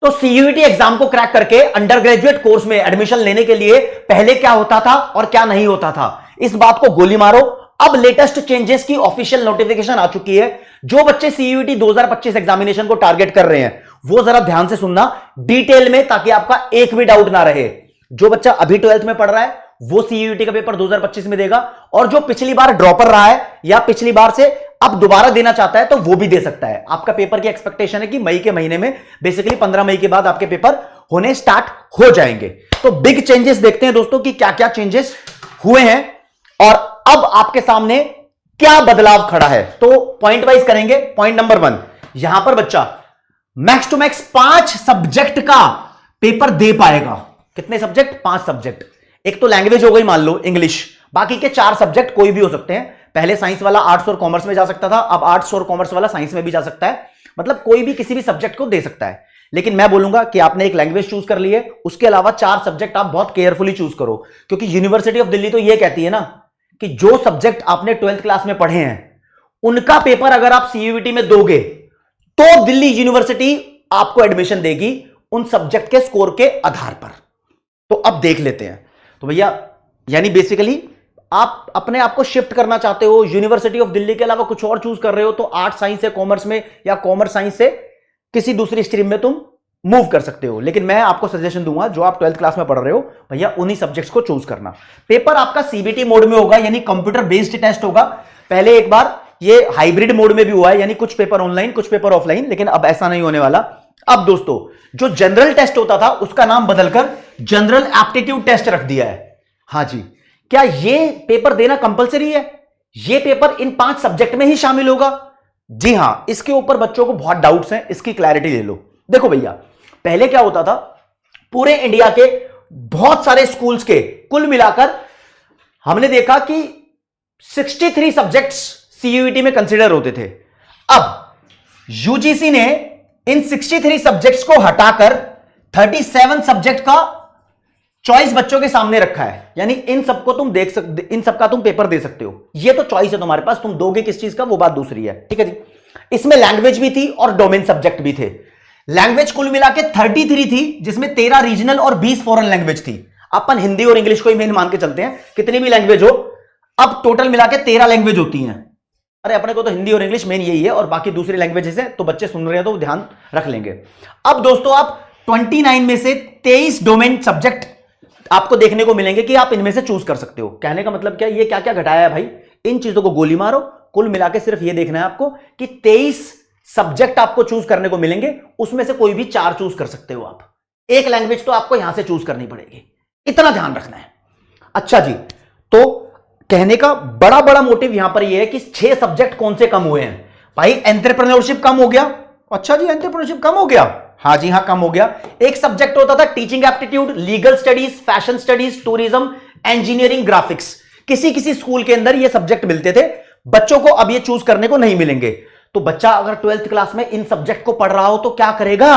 तो CUET exam को crack करके अंडर ग्रेजुएट कोर्स में एडमिशन लेने के लिए पहले क्या होता था और क्या नहीं होता था, इस बात को गोली मारो। अब लेटेस्ट चेंजेस की ऑफिशियल नोटिफिकेशन आ चुकी है। जो बच्चे सीयूईटी 2025 एग्जामिनेशन को टारगेट कर रहे हैं वो जरा ध्यान से सुनना डिटेल में, ताकि आपका एक भी डाउट ना रहे। जो बच्चा अभी 12th में पढ़ रहा है वो सीयूईटी का पेपर 2025 में देगा, और जो पिछली बार ड्रॉपर रहा है या पिछली बार से अब दोबारा देना चाहता है तो वो भी दे सकता है। आपका पेपर की एक्सपेक्टेशन है कि मई के महीने में, बेसिकली 15 मई के बाद आपके पेपर होने स्टार्ट हो जाएंगे। तो बिग चेंजेस देखते हैं दोस्तों कि क्या क्या चेंजेस हुए हैं और अब आपके सामने क्या बदलाव खड़ा है। तो पॉइंट वाइज करेंगे। पॉइंट नंबर 1, यहां पर बच्चा मैक्स टू मैक्स 5 सब्जेक्ट का पेपर दे पाएगा। कितने सब्जेक्ट? 5 सब्जेक्ट। एक तो लैंग्वेज हो गई, मान लो इंग्लिश, बाकी के 4 सब्जेक्ट कोई भी हो सकते हैं। पहले साइंस वाला आर्ट्स और कॉमर्स में जा सकता था, अब आर्ट्स और कॉमर्स वाला साइंस में भी जा सकता है। मतलब कोई भी किसी भी सब्जेक्ट को दे सकता है। लेकिन मैं बोलूंगा कि आपने एक लैंग्वेज चूज कर ली है, उसके अलावा 4 सब्जेक्ट आप बहुत केयरफुली चूज करो, क्योंकि यूनिवर्सिटी ऑफ दिल्ली तो यह कहती है ना कि जो सब्जेक्ट आपने 12th क्लास में पढ़े हैं उनका पेपर अगर आप सीयूईटी में दोगे तो दिल्ली यूनिवर्सिटी आपको एडमिशन देगी उन सब्जेक्ट के स्कोर के आधार पर। तो अब देख लेते हैं। तो भैया यानी बेसिकली आप अपने आप को शिफ्ट करना चाहते हो, यूनिवर्सिटी ऑफ दिल्ली के अलावा कुछ और चूज कर रहे हो, तो आर्ट साइंस से कॉमर्स में या कॉमर्स साइंस से किसी दूसरी स्ट्रीम में तुम मूव कर सकते हो। लेकिन मैं आपको सजेशन दूंगा, जो आप 12th क्लास में पढ़ रहे हो भैया उन्हीं सब्जेक्ट्स को चूज करना। पेपर आपका सीबीटी मोड में होगा, यानी कंप्यूटर बेस्ड टेस्ट होगा। पहले एक बार ये हाइब्रिड मोड में भी हुआ है, यानी कुछ पेपर ऑनलाइन कुछ पेपर ऑफलाइन, लेकिन अब ऐसा नहीं होने वाला। अब दोस्तों जो जनरल टेस्ट होता था उसका नाम बदलकर जनरल एप्टीट्यूड टेस्ट रख दिया है। हां जी, क्या ये पेपर देना कंपलसरी है? ये पेपर इन 5 सब्जेक्ट में ही शामिल होगा? जी हां, इसके ऊपर बच्चों को बहुत डाउट्स हैं, इसकी क्लैरिटी ले लो। देखो भैया, पहले क्या होता था, पूरे इंडिया के बहुत सारे स्कूल्स के कुल मिलाकर हमने देखा कि 63 सब्जेक्ट्स सीयूईटी में कंसीडर होते थे। अब यूजीसी ने इन 63 सब्जेक्ट्स को हटाकर 37 सब्जेक्ट का चॉइस बच्चों के सामने रखा है। यानी इन सबको तुम देख सकते, इन सबका तुम पेपर दे सकते हो। ये तो चॉइस है तुम्हारे पास, तुम दोगे किस चीज का वो बात दूसरी है। ठीक है जी। इसमें लैंग्वेज भी थी और डोमेन सब्जेक्ट भी थे। लैंग्वेज कुल मिला के 33 थी, जिसमें 13 रीजनल और 20 फॉरेन लैंग्वेज थी। अपन हिंदी और इंग्लिश को ही मेन मान के चलते हैं, कितनी भी लैंग्वेज हो। अब टोटल मिला के 13 लैंग्वेज होती हैं। अरे अपने को तो हिंदी और इंग्लिश मेन यही है, और बाकी दूसरी लैंग्वेजेस है, तो बच्चे सुन रहे हैं तो ध्यान रख लेंगे। अब दोस्तों आप 29 में से 23 डोमेन सब्जेक्ट आपको देखने को मिलेंगे कि आप इनमें से चूज कर सकते हो। कहने का मतलब क्या, ये क्या क्या घटाया है भाई, इन चीजों को गोली मारो। कुल मिला के सिर्फ ये देखना है आपको कि 23 सब्जेक्ट आपको चूज करने को मिलेंगे, उसमें से कोई भी 4 चूज कर सकते हो आप। एक लैंग्वेज तो आपको यहां से चूज करनी पड़ेगी, इतना ध्यान रखना है। अच्छा जी, तो कहने का बड़ा बड़ा मोटिव यहां पर यह है कि 6 सब्जेक्ट कौन से कम हुए हैं भाई। एंटरप्रेन्योरशिप कम हो गया। अच्छा जी, एंटरप्रेन्योरशिप कम हो गया। हां जी हां, कम हो गया। एक सब्जेक्ट होता था teaching aptitude, legal studies, fashion studies, tourism, engineering, graphics. किसी किसी स्कूल के अंदर ये सब्जेक्ट मिलते थे बच्चों को, अब ये चूज करने को नहीं मिलेंगे। तो बच्चा अगर 12th क्लास में इन सब्जेक्ट को पढ़ रहा हो तो क्या करेगा,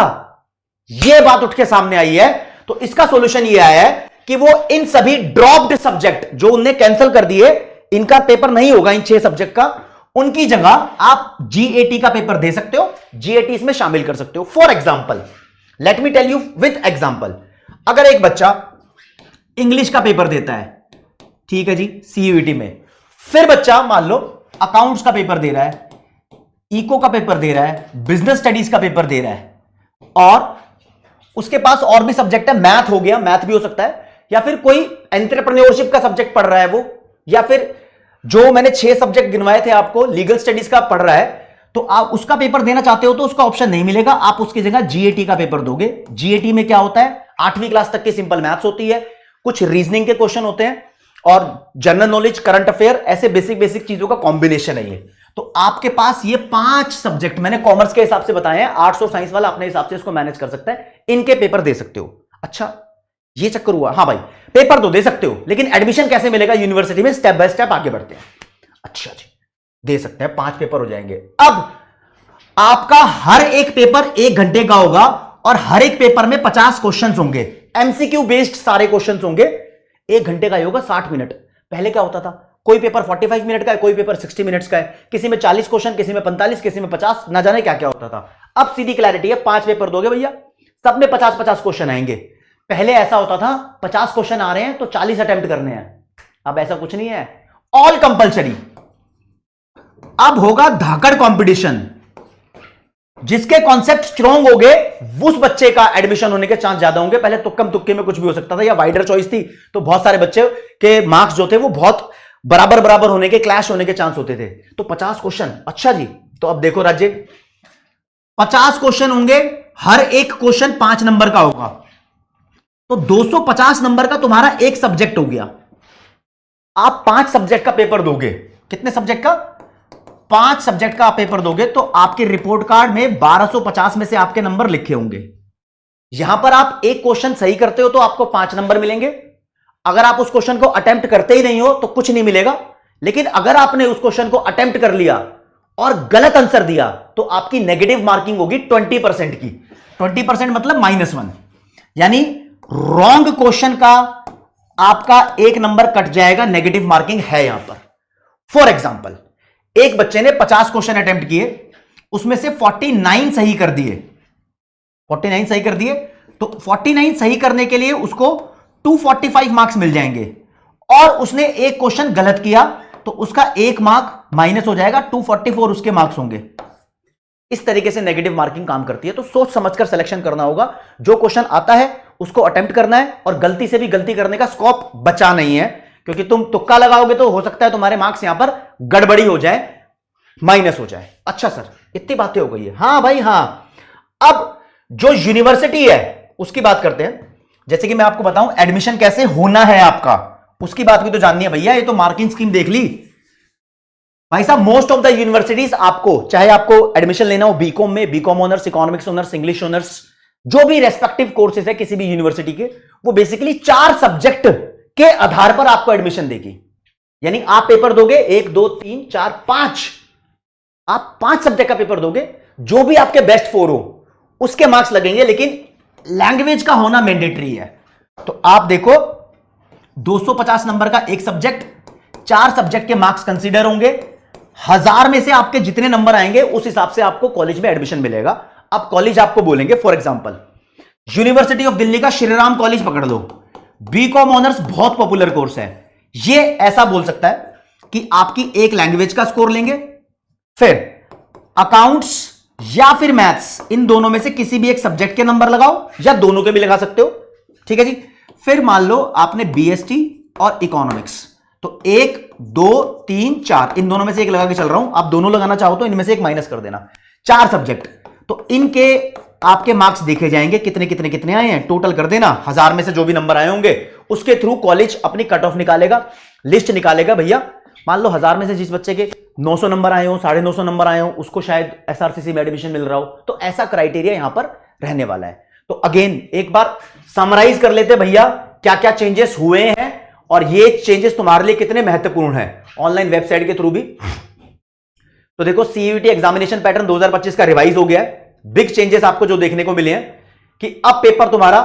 यह बात उठ के सामने आई है। तो इसका सॉल्यूशन यह आया है कि वो इन सभी ड्रॉप्ड सब्जेक्ट जो उनने कैंसिल कर दिए, इनका पेपर नहीं होगा इन 6 सब्जेक्ट का, उनकी जगह आप जीएटी का पेपर दे सकते हो, जीएटी इसमें शामिल कर सकते हो। For example, let me tell you with example, अगर एक बच्चा इंग्लिश का पेपर देता है, ठीक है जी, सीयूईटी में, फिर बच्चा मान लो अकाउंट्स का पेपर दे रहा है, इको का पेपर दे रहा है, बिजनेस स्टडीज का पेपर दे रहा है, और उसके पास और भी सब्जेक्ट है, मैथ हो गया, मैथ भी हो सकता है, या फिर कोई एंटरप्रेन्योरशिप का सब्जेक्ट पढ़ रहा है वो, या फिर जो मैंने 6 सब्जेक्ट गिनवाए थे आपको, लीगल स्टडीज का पढ़ रहा है, तो आप उसका पेपर देना चाहते हो तो उसका ऑप्शन नहीं मिलेगा, आप उसकी जगह जीएटी का पेपर दोगे। जीएटी में क्या होता है, 8वीं क्लास तक की सिंपल मैथ्स होती है, कुछ रीजनिंग के क्वेश्चन होते हैं, और जनरल नॉलेज, करंट अफेयर, ऐसे बेसिक बेसिक चीजों का कॉम्बिनेशन है ये। तो आपके पास ये 5 सब्जेक्ट मैंने कॉमर्स के हिसाब से बताए हैं, आर्ट्स और साइंस वाला अपने हिसाब से इसको मैनेज कर सकता है, इनके पेपर दे सकते हो। अच्छा, ये चक्कर हुआ। हाँ भाई, पेपर तो दे सकते हो, लेकिन एडमिशन कैसे मिलेगा यूनिवर्सिटी में, स्टेप बाय स्टेप आगे बढ़ते हैं। अच्छा जी, दे सकते हैं, 5 पेपर हो जाएंगे। अब आपका हर एक पेपर 1 घंटे का होगा, और हर एक पेपर में 50 क्वेश्चंस होंगे, एमसीक्यू बेस्ड सारे क्वेश्चंस होंगे। 1 घंटे का ही होगा, 60 मिनट। पहले क्या होता था, कोई पेपर 45 मिनट का है, कोई पेपर 60 मिनट्स का है, किसी में 40 क्वेश्चन, किसी में 45, किसी में 50, ना जाने क्या क्या होता था। अब सीधी क्लैरिटी है, 5 पेपर दोगे भैया, सब में 50-50 क्वेश्चन आएंगे। पहले ऐसा होता था 50 क्वेश्चन आ रहे हैं तो 40 अटेम्प्ट करने हैं, अब ऐसा कुछ नहीं है, ऑल कंपलसरी। अब होगा धाकड़ कंपटीशन, जिसके कॉन्सेप्ट स्ट्रॉन्ग हो गए उस बच्चे का एडमिशन होने के चांस ज्यादा होंगे। पहले तुक्कम तुक्के में कुछ भी हो सकता था, या वाइडर चॉइस थी तो बहुत सारे बच्चे के मार्क्स जो थे वो बहुत बराबर बराबर होने के, क्लैश होने के चांस होते थे। तो 50 क्वेश्चन, अच्छा जी। तो अब देखो राज्य, 50 क्वेश्चन होंगे, हर एक क्वेश्चन 5 नंबर का होगा, तो 250 नंबर का तुम्हारा एक सब्जेक्ट हो गया। आप 5 सब्जेक्ट का पेपर दोगे, कितने सब्जेक्ट का? 5 सब्जेक्ट का आप पेपर दोगे, तो आपके रिपोर्ट कार्ड में 1250 में से आपके नंबर लिखे होंगे। यहां पर आप एक क्वेश्चन सही करते हो तो आपको 5 नंबर मिलेंगे, अगर आप उस क्वेश्चन को अटेम्प्ट करते ही नहीं हो तो कुछ नहीं मिलेगा। लेकिन अगर आपने उस क्वेश्चन को अटेम्प्ट कर लिया और गलत आंसर दिया तो आपकी नेगेटिव मार्किंग होगी 20% की। 20% मतलब -1, यानी रॉन्ग क्वेश्चन का आपका 1 नंबर कट जाएगा, नेगेटिव मार्किंग है यहां पर। फॉर एग्जाम्पल, एक बच्चे ने 50 क्वेश्चन अटेम्प्ट किए, उसमें से 49 सही कर दिए, 49 सही कर दिए, तो 49 सही करने के लिए उसको 245 मार्क्स मिल जाएंगे। और उसने एक क्वेश्चन गलत किया तो उसका 1 मार्क माइनस हो जाएगा, 244 उसके मार्क्स होंगे। इस तरीके से नेगेटिव मार्किंग काम करती है। तो सोच समझकर सिलेक्शन करना होगा, जो क्वेश्चन आता है उसको अटेम्प्ट करना है, और गलती से भी गलती करने का स्कोप बचा नहीं है, क्योंकि तुम तुक्का लगाओगे तो हो सकता है तुम्हारे मार्क्स यहां पर गड़बड़ी हो जाए, माइनस हो जाए। अच्छा सर, इतनी बातें हो गई है। हां भाई हां, अब जो यूनिवर्सिटी है उसकी बात करते हैं। जैसे कि मैं आपको बताऊं एडमिशन कैसे होना है आपका, उसकी बात भी तो जाननी है भैया। ये तो मार्किंग स्कीम देख ली भाई साहब। मोस्ट ऑफ द यूनिवर्सिटीज आपको, चाहे आपको एडमिशन लेना हो बीकॉम में, BCom honours, economics honours, English honours, जो भी रेस्पेक्टिव कोर्सेज है किसी भी यूनिवर्सिटी के, वो बेसिकली 4 सब्जेक्ट के आधार पर आपको एडमिशन देगी। यानी आप पेपर दोगे 1 2 3 4 5, आप 5 सब्जेक्ट का पेपर दोगे, जो भी आपके बेस्ट 4 हो उसके मार्क्स लगेंगे, लेकिन लैंग्वेज का होना मैंडेटरी है। तो आप देखो 250 नंबर का एक सब्जेक्ट, 4 सब्जेक्ट के मार्क्स कंसीडर होंगे, 1000 में से आपके जितने नंबर आएंगे उस हिसाब से आपको कॉलेज में एडमिशन मिलेगा। अब कॉलेज आपको बोलेंगे, for example university of Delhi का श्रीराम कॉलेज पकड़ लो, बीकॉम ऑनर्स बहुत पॉपुलर कोर्स है। ये ऐसा बोल सकता है कि आपकी एक लैंग्वेज का स्कोर लेंगे, फिर अकाउंट्स या फिर मैथ्स, इन दोनों में से किसी भी एक सब्जेक्ट के नंबर लगाओ, या दोनों के भी लगा सकते हो, ठीक है जी। फिर मान लो आपने बीएसटी और इकोनॉमिक्स, तो 1 2 3 4 इन दोनों में से एक लगा के चल रहा हूं, आप दोनों लगाना चाहो तो इनमें से एक माइनस कर देना। 4 सब्जेक्ट, तो इनके आपके मार्क्स देखे जाएंगे, कितने कितने कितने आए हैं, टोटल कर देना। 1000 में से जो भी नंबर आए होंगे उसके थ्रू कॉलेज अपनी कट ऑफ निकालेगा, लिस्ट निकालेगा। भैया मान लो 1000 में से जिस बच्चे के 900 नंबर आए हो, 950 नंबर आए हो, उसको शायद एसआरसीसी में एडमिशन मिल रहा हो। तो ऐसा क्राइटेरिया यहां पर रहने वाला है। तो अगेन एक बार समराइज कर लेते भैया, क्या क्या चेंजेस हुए हैं और ये चेंजेस तुम्हारे लिए कितने महत्वपूर्ण हैं ऑनलाइन वेबसाइट के थ्रू भी। तो देखो सीयूईटी एग्जामिनेशन पैटर्न 2025 का रिवाइज हो गया है। बिग चेंजेस आपको जो देखने को मिले हैं कि अब पेपर तुम्हारा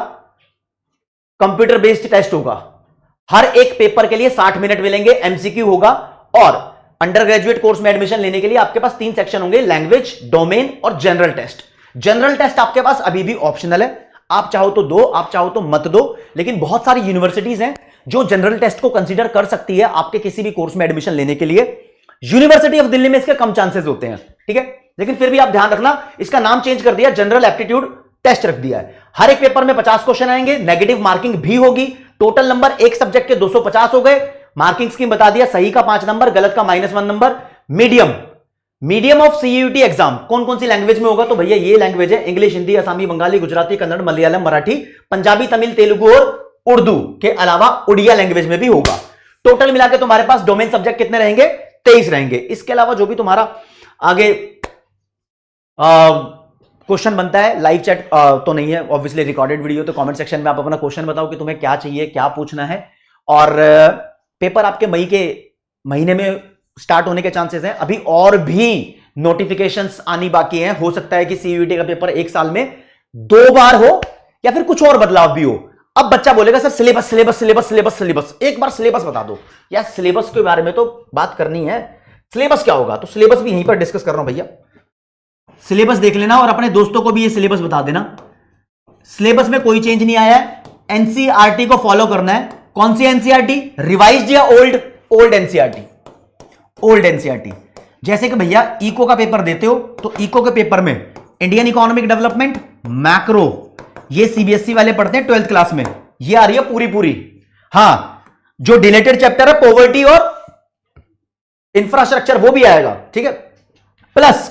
कंप्यूटर बेस्ड टेस्ट होगा, हर एक पेपर के लिए 60 मिनट मिलेंगे, एमसीक्यू होगा। और अंडर ग्रेजुएट कोर्स में एडमिशन लेने के लिए आपके पास 3 सेक्शन होंगे, लैंग्वेज, डोमेन और जनरल टेस्ट। जनरल टेस्ट आपके पास अभी भी ऑप्शनल है, आप चाहो तो दो, आप चाहो तो मत दो, लेकिन बहुत सारी यूनिवर्सिटीज हैं जो जनरल टेस्ट को कंसीडर कर सकती है आपके किसी भी कोर्स में एडमिशन लेने के लिए। यूनिवर्सिटी ऑफ दिल्ली में इसके कम चांसेस होते हैं, ठीक है, लेकिन फिर भी आप ध्यान रखना, इसका नाम चेंज कर दिया, जनरल एप्टीट्यूड टेस्ट रख दिया है। हर एक पेपर में 50 क्वेश्चन आएंगे, नेगेटिव मार्किंग भी होगी। टोटल नंबर एक सब्जेक्ट के 250 हो गए। मार्किंग स्कीम बता दिया, सही का 5 नंबर, गलत का -1 number. Medium of CUET exam कौन कौन सी लैंग्वेज में होगा, तो भैया ये लैंग्वेज है इंग्लिश, हिंदी, असमी, बंगाली, गुजराती, कन्नड़, मलयालम, मराठी, पंजाबी, तमिल, तेलुगु और उर्दू के अलावा उड़िया लैंग्वेज में भी होगा। टोटल मिला के तुम्हारे पास डोमेन सब्जेक्ट कितने रहेंगे, 23 रहेंगे। इसके अलावा जो भी तुम्हारा आगे क्वेश्चन बनता है, लाइव चैट तो नहीं है ऑब्वियसली, रिकॉर्डेड वीडियो, तो कमेंट सेक्शन में आप अपना क्वेश्चन बताओ कि तुम्हें क्या चाहिए, क्या पूछना है। और पेपर आपके मई के महीने में स्टार्ट होने के चांसेस हैं। अभी और भी नोटिफिकेशंस आनी बाकी हैं, हो सकता है कि सीयूईटी का पेपर एक साल में 2 बार हो या फिर कुछ और बदलाव भी हो। अब बच्चा बोलेगा sir syllabus syllabus syllabus syllabus syllabus, एक बार सिलेबस बता दो यार, सिलेबस के बारे में तो बात करनी है, सिलेबस क्या होगा, तो सिलेबस भी यहीं पर डिस्कस कर रहा हूं भैया। सिलेबस देख लेना और अपने दोस्तों को भी ये सिलेबस बता देना। सिलेबस में कोई चेंज नहीं आया है, एनसीईआरटी को फॉलो करना है। कौन सी एनसीईआरटी? रिवाइज्ड या old? Old NCERT, old NCERT. जैसे कि भैया इको का पेपर देते हो तो इको के पेपर में इंडियन इकोनॉमिक डेवलपमेंट, मैक्रो, ये सीबीएसई वाले पढ़ते हैं 12th क्लास में, ये आ रही है पूरी पूरी। हां, जो डिलेटेड चैप्टर है पॉवर्टी और इंफ्रास्ट्रक्चर वो भी आएगा, ठीक है। प्लस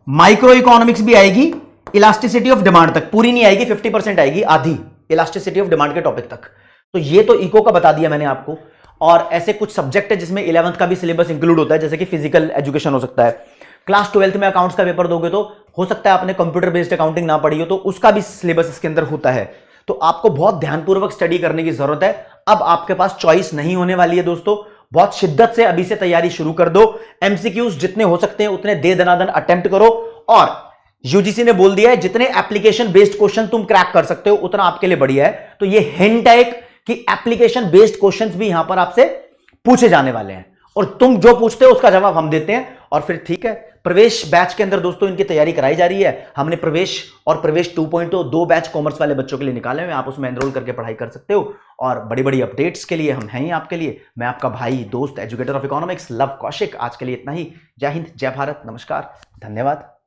माइक्रो इकोनॉमिक्स भी आएगी, इलास्टिसिटी ऑफ डिमांड तक, पूरी नहीं आएगी, 50% आएगी, आधी इलास्टिसिटी ऑफ डिमांड के टॉपिक तक। तो ये तो इको का बता दिया मैंने आपको। और ऐसे कुछ सब्जेक्ट है जिसमें 11th का भी सिलेबस इंक्लूड होता है, जैसे कि फिजिकल एजुकेशन हो सकता है। क्लास 12th में अकाउंट्स का पेपर दोगे तो हो सकता है आपने कंप्यूटर बेस्ड अकाउंटिंग ना पढ़ी हो, तो उसका भी सिलेबस इसके अंदर होता है। तो आपको बहुत ध्यानपूर्वक स्टडी करने की जरूरत है। अब आपके पास चॉइस नहीं होने वाली है दोस्तों, बहुत शिद्दत से अभी से तैयारी शुरू कर दो। एमसीक्यूज जितने हो सकते हैं उतने दे दनादन अटेम्प्ट करो, और यूजीसी ने बोल दिया है जितने एप्लीकेशन बेस्ड क्वेश्चन तुम क्रैक कर सकते हो उतना आपके लिए बढ़िया है। तो ये हिंट है एक कि एप्लीकेशन बेस्ड क्वेश्चंस भी यहां पर आपसे पूछे जाने वाले हैं, और तुम जो पूछते हो उसका जवाब हम देते हैं। और फिर ठीक है, प्रवेश बैच के अंदर दोस्तों इनकी तैयारी कराई जा रही है। हमने प्रवेश और प्रवेश 2.0 दो बैच कॉमर्स वाले बच्चों के लिए निकाले हुए, आप उसमें एनरोल करके पढ़ाई कर सकते हो। और बड़ी बड़ी अपडेट्स के लिए हम हैं ही आपके लिए। मैं आपका भाई, दोस्त, educator of economics love Kaushik. आज के लिए इतना ही। जय हिंद, जय भारत, नमस्कार, धन्यवाद।